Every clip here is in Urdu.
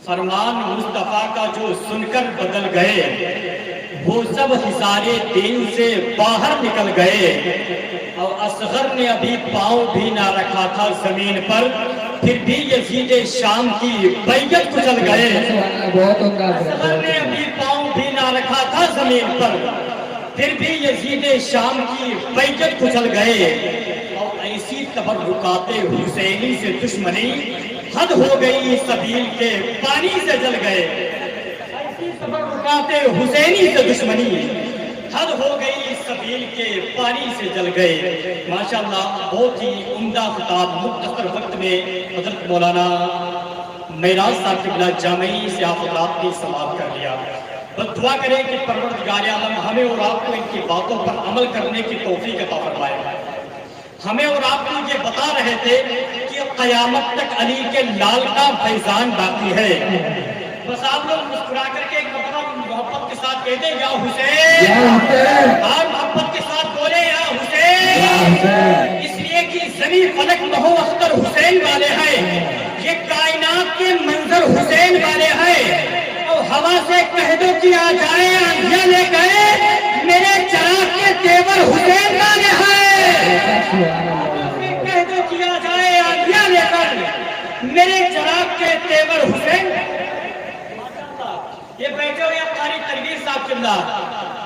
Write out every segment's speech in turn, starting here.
فرمان مصطفیٰ کا جو سن کر بدل گئے وہ سب حصارے دین سے باہر نکل گئے، اور اصغر نے ابھی پاؤں بھی نہ رکھا تھا زمین پر، پھر بھی یزید شام کی بیعت کچل گئے۔ اصغر نے ابھی پاؤں بھی نہ رکھا تھا زمین پر، پھر بھی یزید شام کی بیعت کچل گئے، اور ایسی تبرکات حسینی سے دشمنی حد ہو گئی سبیل کے پانی سے جل گئے۔ ایسی تبرکات حسینی سے دشمنی حد ہو گئی سبیل کے پانی سے جل گئے۔ ماشاءاللہ بہت ہی عمدہ خطاب مختصر وقت میں حضرت مولانا معراج صاحب قبلہ جامعی سے آپ حضرات نے سماعت کر لیا۔ بس دعا کریں کہ پروردگار عالم ہمیں اور آپ کو ان کی باتوں پر عمل کرنے کی توفیق عطا فرمائے۔ ہمیں اور آپ کو یہ بتا رہے تھے کہ قیامت تک علی کے لال کا فیضان باقی ہے۔ بس آپ لوگ مسکرا کر کے ایک مرتبہ محبت کے ساتھ کہتے یا حسین، اور محبت کے ساتھ بولے یا حسین، اس لیے کہ زمین فلک مہو اختر حسین والے ہیں، یہ کائنات کے منظر حسین والے ہیں، اور ہوا سے کہہ دو کہ آ جائے آندھیاں لے گئے، میرے چراغ کے تیور حسین والے ہیں۔ کہہ دو کہ آ جائے آندھیاں لے کر، میرے چراغ کے تیور حسین۔ یہ بیٹھے ہوئے قاری تنویر صاحب قبلہ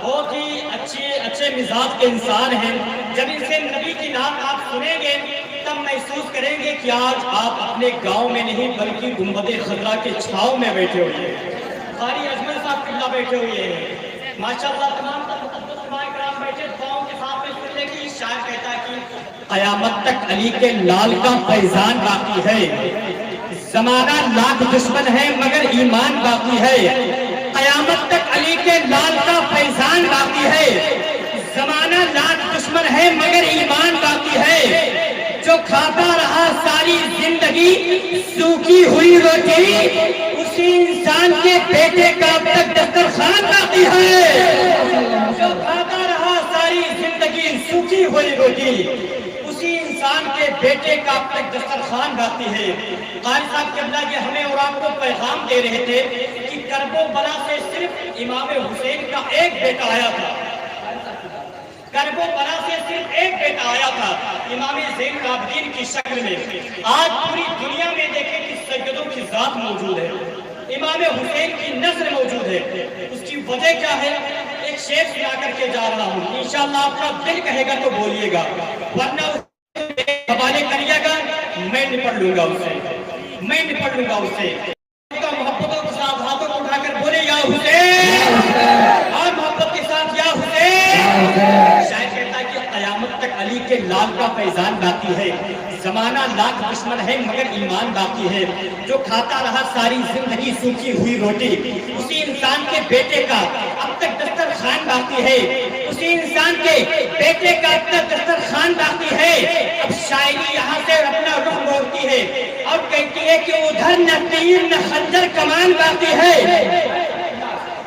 بہت ہی اچھے مزاج کے انسان ہیں۔ جب ان سے نبی کی نام آپ سنیں گے تب محسوس کریں گے کہ آج آپ اپنے گاؤں میں نہیں بلکہ گنبد خضرا کے چھاؤں میں بیٹھے ہوئے ہیں۔ قاری اجمل صاحب قبلہ بیٹھے ہوئے ہیں، ماشاءاللہ تمام مقدس علماء کرام بیٹھے دعاؤں کے ساتھ میں سننے کی شاعر کہتا ہے کہ قیامت تک علی کے لال کا فیضان باقی ہے، زمانہ لاکھ دشمن ہے مگر ایمان باقی ہے۔ قیامت تک علی کے لال کا فیضان باقی ہے، زمانہ لاکھ دشمن ہے مگر ایمان باقی ہے۔ جو کھاتا رہا ساری زندگی سوکھی ہوئی روٹی، اسی انسان کے بیٹے کا اب تک دسترخوان باقی ہے۔ جو کھاتا رہا ساری زندگی سوکھی ہوئی روٹی، اسی انسان کے بیٹے کا اب تک دسترخوان باقی ہے۔ قاری صاحب قبلہ یہ ہمیں اور آپ کو پیغام دے رہے تھے کہ کرب و بلا سے صرف امام حسین کا ایک بیٹا آیا تھا، کرب و بلا سے صرف ایک بیٹا آیا تھا امام زین العابدین کی شکل میں۔ آج پوری دنیا میں دیکھیں کہ سیدوں کی ذات موجود ہے، امام حسین کی نسل موجود ہے، اس کی وجہ کیا ہے؟ ایک شعر سنا کر کے جا رہا ہوں، انشاءاللہ آپ کا دل کہے گا تو بولیے گا، ورنہ حوالے کریے گا، میں نپٹ لوں گا اس سے، میں نپٹ لوں گا اس سے۔ محبتوں کے ساتھ ہاتھوں کو اٹھا کر بولے یا حسین، اور محبت کے ساتھ یا حسین۔ شاید کہتا ہے کہ قیامت تک علی کے لال کا فیضان باقی ہے، زمانہ لاکھ دشمن ہے مگر ایمان باقی ہے۔ جو کھاتا رہا ساری زندگی سوکھی ہوئی روٹی، اسی انسان کے بیٹے کا اب تک دسترخوان باقی ہے، اسی انسان کے بیٹے کا اب تک دسترخوان باقی ہے۔ اب شاعری یہاں سے اپنا رخ موڑتی ہے اور کہتی ہے کہ ادھر نہ تیر نہ خنجر کمان باقی ہے۔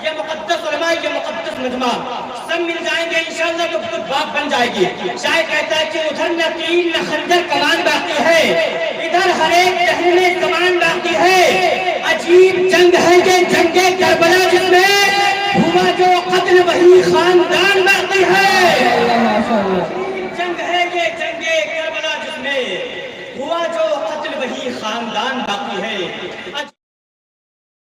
یہ مقدس علماء، یہ مقدس نظمہ سب مل جائیں گے انشاءاللہ تو خود بات بن جائے گی۔ شاعر کہتا ہے کہ ادھر نہ تیر نہ خنجر کمان باقی ہے، ادھر ہر ایک دہن میں زمان باقی ہے۔ عجیب جنگ ہے یہ جنگ کربلا جس میں ہوا جو قتل وہی خاندان باقی ہے۔ جنگ ہے یہ جنگ کربلا جس میں ہوا جو قتل وہی خاندان باقی ہے۔